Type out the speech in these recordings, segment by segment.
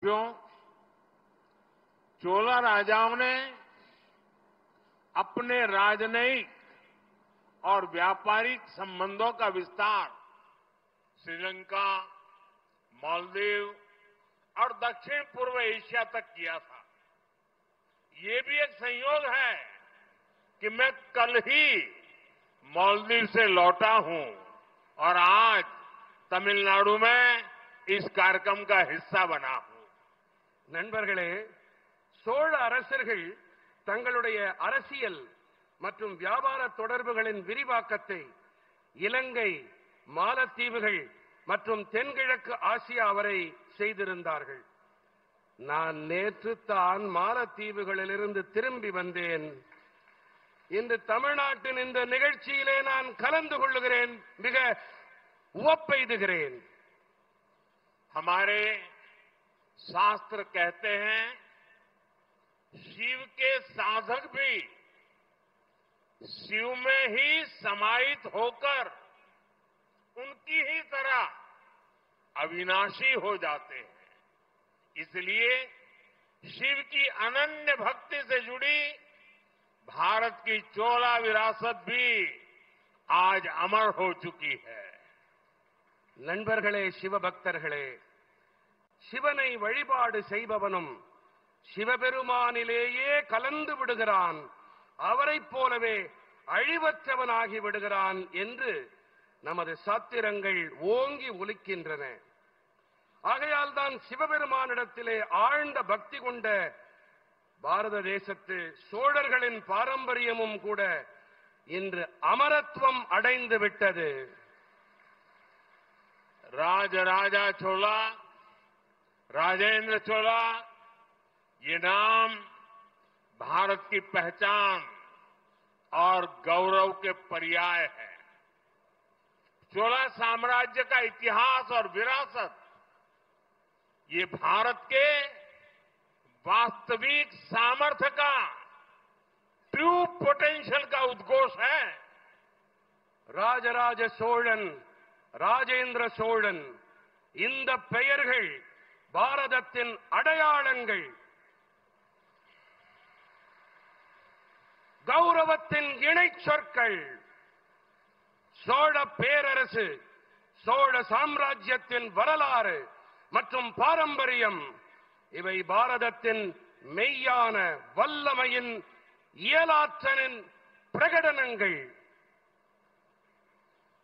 क्यों चोला राजाओं ने अपने राजनयिक और व्यापारिक संबंधों का विस्तार श्रीलंका, मालदीव और दक्षिण पूर्व एशिया तक किया था। ये भी एक संयोग है कि मैं कल ही मालदीव से लौटा हूं और आज तमिलनाडु में इस कार्यक्रम का हिस्सा बना हूं। நண்பர்களே, சோழ அரசர்கள் தங்களுடைய அரசியல் மற்றும் வியாபார தொடர்புகளின் விரிவாக்கத்தை இலங்கை, மாலத்தீவுகள் மற்றும் தென்கிழக்கு ஆசியா வரை செய்திருந்தார்கள். நான் நேற்று தான் மாலத்தீவுகளிலிருந்து திரும்பி வந்தேன். இன்று தமிழ்நாட்டின் இந்த நிகழ்ச்சியிலே நான் கலந்து கொள்ளுகிறேன். மிக உவப்பெய்துகிறேன். हमारे शास्त्र कहते हैं शिव के साधक भी शिव में ही समाहित होकर उनकी ही तरह अविनाशी हो जाते हैं। इसलिए शिव की अनन्य भक्ति से जुड़ी भारत की चोला विरासत भी आज अमर हो चुकी है। நண்பர்களே, சிவபக்தர்களே, சிவனை வழிபாடு செய்பவனும் சிவபெருமானிலேயே கலந்து விடுகிறான், அவரைப் போலவே அழிவற்றவனாகி விடுகிறான் என்று நமது சாத்திரங்கள் ஓங்கி ஒலிக்கின்றன. ஆகையால் தான் சிவபெருமானிடத்திலே ஆழ்ந்த பக்தி கொண்ட பாரத தேசத்து சோழர்களின் பாரம்பரியமும் கூட இன்று அமரத்துவம் அடைந்து விட்டது. राजा चोला, राजेंद्र चोला, ये नाम भारत की पहचान और गौरव के पर्याय है। चोला साम्राज्य का इतिहास और विरासत ये भारत के वास्तविक सामर्थ्य का, ट्रू पोटेंशियल का उद्घोष है। ராஜராஜ சோழன், ராஜேந்திர சோழன், இந்த பெயர்கள் பாரதத்தின் அடையாளங்கள், கௌரவத்தின் இணை சொற்கள். சோழ பேரரசு, சோழ சாம்ராஜ்யத்தின் வரலாறு மற்றும் பாரம்பரியம், இவை பாரதத்தின் மெய்யான வல்லமையின் இயலாற்றலின் பிரகடனங்கள்.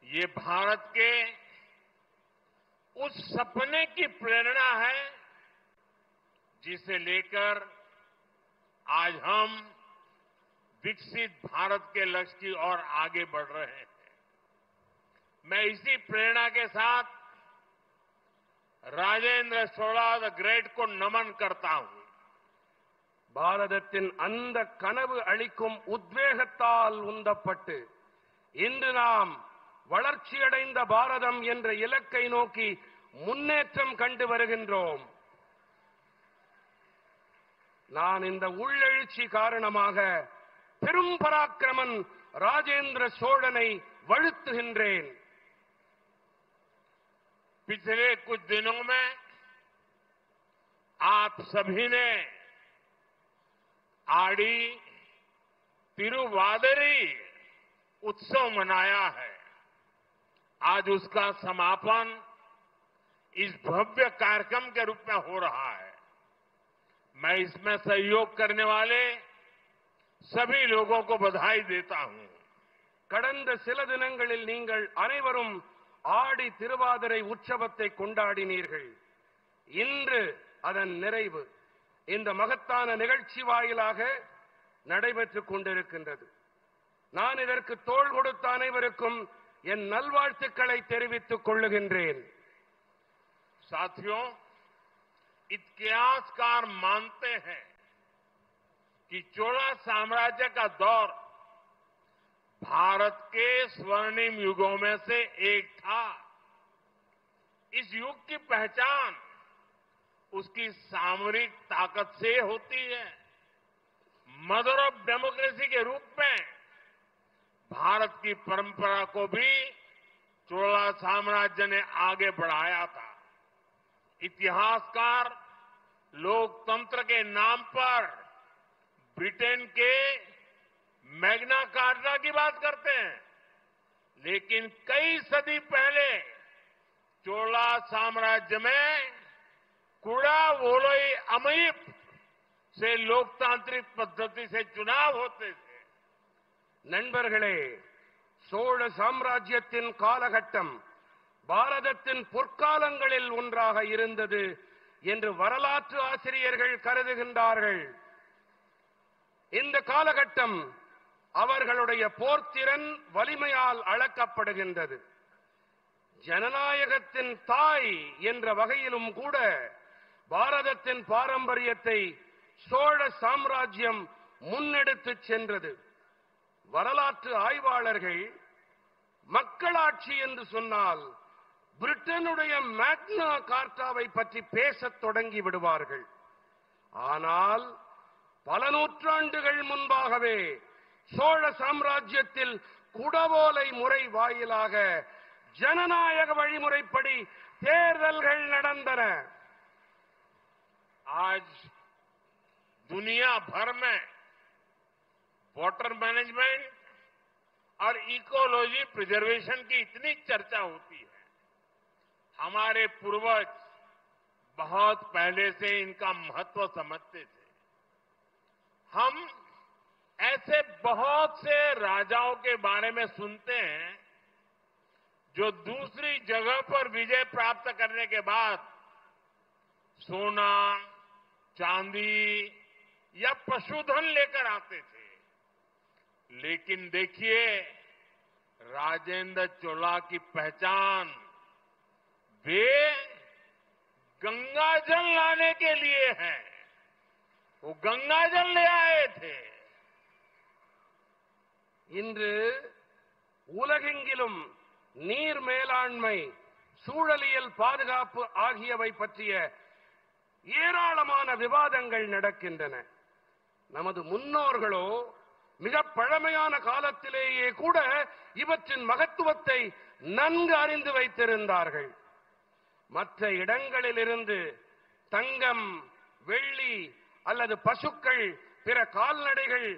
ये भारत के उस सपने की प्रेरणा है जिसे लेकर आज हम विकसित भारत के लक्ष्य की ओर आगे बढ़ रहे हैं। मैं इसी प्रेरणा के साथ राजेंद्र चोला द ग्रेट को नमन करता हूं। பாரதத்தின் அந்த கனவு அளிக்கும் உத்வேகத்தால் உந்தப்பட்டு இன்று நாம் வளர்ச்சியடைந்த பாரதம் என்ற இலக்கை நோக்கி முன்னேற்றம் கண்டு வருகின்றோம். நான் இந்த உள்ளெழுச்சி காரணமாக பெரும் பராக்கிரமன் ராஜேந்திர சோழனை வழுத்துகின்றேன். पिछले कुछ दिनों में आप सभी ने आड़ी तिरुवादिरी उत्सव मनाया है। आज उसका समापन इस भव्य कार्यक्रम के रूप में हो रहा है। मैं इसमें सहयोग करने वाले सभी लोगों को बधाई देता हूं। கடந்த சில தினங்களில் நீங்கள் அனைவரும் ஆடி திருவாதிரை உற்சவத்தை கொண்டாடினீர்கள். இன்று அதன் நிறைவு இந்த மகத்தான நிகழ்ச்சி வாயிலாக நடைபெற்றுக் கொண்டிருக்கின்றது. நான் இதற்கு தோள் கொடுத்த அனைவருக்கும் என் நல்வாழ்த்துக்களை தெரிவித்துக் கொள்ளுகின்றேன். साथियों, इतिहासकार मानते हैं कि चोला साम्राज्य का दौर भारत के स्वर्णिम युगों में से एक था। इस युग की पहचान उसकी सामरिक ताकत से होती है। मदर ऑफ डेमोक्रेसी के रूप में भारत की परंपरा को भी चोला साम्राज्य ने आगे बढ़ाया था। इतिहासकार के नाम पर ब्रिटेन के मैग्ना कार्टा की बात करते हैं, लेकिन कई सदी पहले चोला साम्राज्य में कुड़ा वोलोई अमयिप से लोकतांत्रिक पद्धति से चुनाव होते थे. நண்பர்களே, சோழ சாம்ராஜ்யத்தின் காலகட்டம் பாரதத்தின் பொற்காலங்களில் ஒன்றாக இருந்தது என்று வரலாற்று ஆசிரியர்கள் கருதுகின்றார்கள். இந்த காலகட்டம் அவர்களுடைய போர்த்திறன் வலிமையால் அளக்கப்படுகின்றது. ஜனநாயகத்தின் தாய் என்ற வகையிலும் கூட பாரதத்தின் பாரம்பரியத்தை சோழ சாம்ராஜ்யம் முன்னெடுத்துச் சென்றது. வரலாற்று ஆய்வாளர்கள் மக்களாட்சி என்று சொன்னால் பிரிட்டனுடைய மேக்னா கார்ட்டாவை பற்றி பேசத் தொடங்கி விடுவார்கள். ஆனால் பல நூற்றாண்டுகள் முன்பாகவே சோழ சாம்ராஜ்யத்தில் குடவோலை முறை வாயிலாக ஜனநாயக வழிமுறைப்படி தேர்தல்கள் நடந்தன. आज दुनिया भर में वाटर मैनेजमेंट और इकोलॉजी प्रिजर्वेशन की इतनी चर्चा होती है. हमारे पूर्वज बहुत पहले से इनका महत्व समझते थे. हम ऐसे बहुत से राजाओं के बारे में सुनते हैं जो दूसरी जगह पर विजय प्राप्त करने के बाद सोना, चांदी या पशुधन लेकर आते थे. लेकिन देखिए, राजेंद्र चोला की पहचान वे गंगाजल लाने के लिए है. वो गंगाजल ले आए थे. இன்று உலகெங்கிலும் நீர் மேலாண்மை, சூழலியல் பாதுகாப்பு ஆகியவை பற்றிய ஏராளமான விவாதங்கள் நடக்கின்றன. நமது முன்னோர்களோ மிக பழமையான காலத்திலேயே கூட இவற்றின் மகத்துவத்தை நன்கு அறிந்து வைத்திருந்தார்கள். மற்ற இடங்களிலிருந்து தங்கம், வெள்ளி அல்லது பசுக்கள், பிற கால்நடைகள்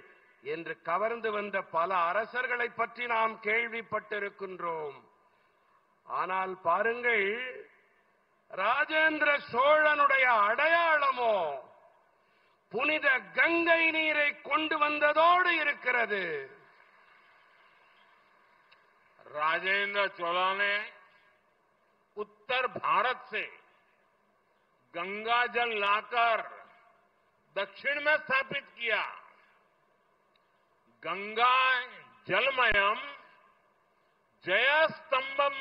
என்று கவர்ந்து வந்த பல அரசர்களை பற்றி நாம் கேள்விப்பட்டிருக்கின்றோம். ஆனால் பாருங்கள், ராஜேந்திர சோழனுடைய அடையாளமோ புனித கங்கை நீரை கொண்டு வந்ததோடு இருக்கிறது. राजेंद्र चोला ने उत्तर भारत से गंगा जल लाकर दक्षिण में स्थापित किया. गंगा जलमयम जयस्तंभम,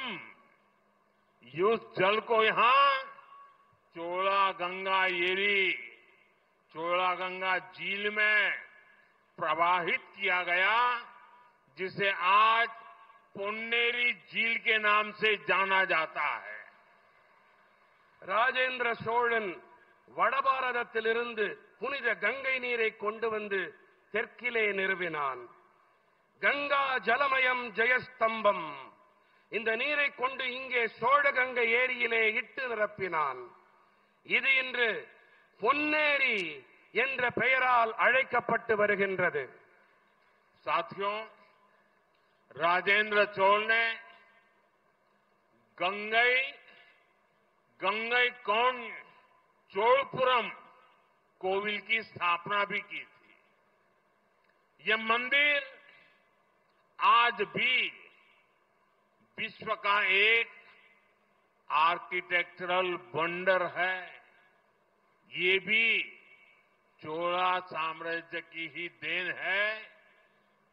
उस जल को यहां चोला गंगा एरी, चोला गंगा झील में प्रवाहित किया गया, जिसे आज பொன்னேரி झील के नाम से जाना जाता है. ராஜேந்திர சோழன் வடபாரதத்திலிருந்து புனித கங்கை நீரை கொண்டு வந்து தெற்கிலே நிறுவினான். கங்கா ஜலமயம் ஜெயஸ்தம்பம், இந்த நீரை கொண்டு இங்கே சோழகங்கை ஏரியிலே இட்டு நிரப்பினான். இது இன்று பொன்னேரி என்ற பெயரால் அழைக்கப்பட்டு வருகின்றது. साथियों, राजेंद्र चोल ने गंगई कौन चोलपुरम कोविल की स्थापना भी की थी. यह मंदिर आज भी विश्व का एक आर्किटेक्चरल वंडर है. ये भी चोला साम्राज्य की ही देन है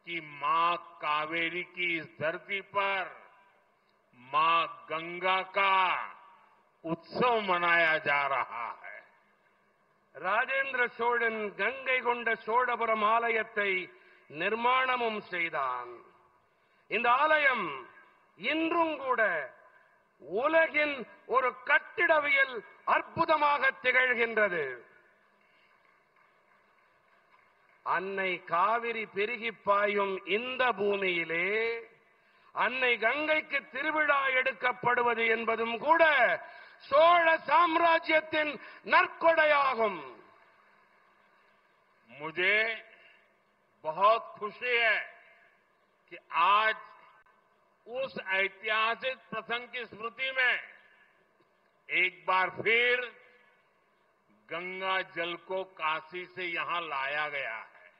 कि मां कावेरी की इस धरती पर मां गंगा का उत्सव मनाया जा रहा है. ராஜேந்திர சோழன் கங்கை கொண்ட சோழபுரம் ஆலயத்தை நிர்மாணமும் செய்தான். இந்த ஆலயம் இன்றும் கூட உலகின் ஒரு கட்டிடவியல் அற்புதமாக திகழ்கின்றது. அன்னை காவிரி பெருகி பாயும் இந்த பூமியிலே அன்னை கங்கைக்கு திருவிழா எடுக்கப்படுவது என்பதும் கூட சோழ சாம்ராஜ்யத்தின் நற்கொடையாகும். मुझे बहुत खुशी है कि आज उस ऐतिहासिक प्रसंग की स्मृति में एक बार फिर गंगा जल को काशी से यहां लाया गया है।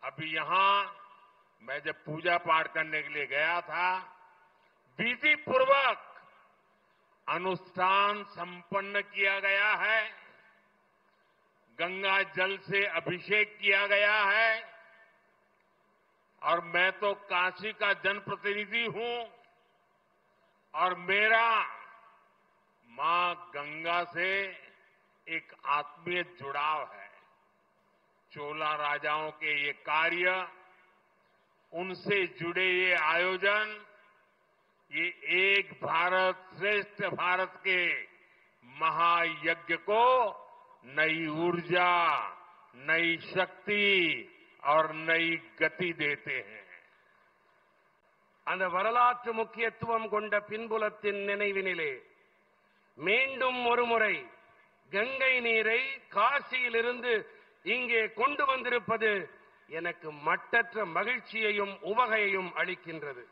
अभी यहां मैं जब पूजा पाठ करने के लिए गया था, विधि पूर्वक अनुष्ठान संपन्न किया गया है, गंगा जल से अभिषेक किया गया है और मैं तो काशी का जनप्रतिनिधि हूं और मेरा मां गंगा से एक आत्मीय जुड़ाव है। चोला राजाओं के ये कार्य, उनसे जुड़े ये आयोजन, ये एक भारत श्रेष्ठ भारत के महायज्ञ को नई ऊर्जा, नई शक्ति और नई गति देते हैं। அந்த வரலாற்று முக்கியத்துவம் கொண்ட பின்புலத்தின் நினைவினிலே மீண்டும் ஒருமுறை கங்கை நீரை காசியிலிருந்து இங்கே கொண்டு வந்திருப்பது எனக்கு மட்டற்ற மகிழ்ச்சியையும் உவகையையும் அளிக்கின்றது.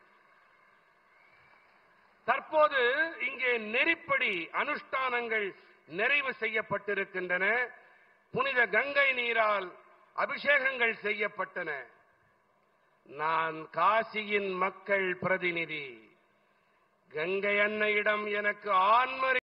தற்போது இங்கே நெறிப்படி அனுஷ்டானங்கள் நிறைவு செய்யப்பட்டிருக்கின்றன. புனித கங்கை நீரால் அபிஷேகங்கள் செய்யப்பட்டன. நான் காசியின் மக்கள் பிரதிநிதி. கங்கை அன்னையிடம் எனக்கு ஆன்ம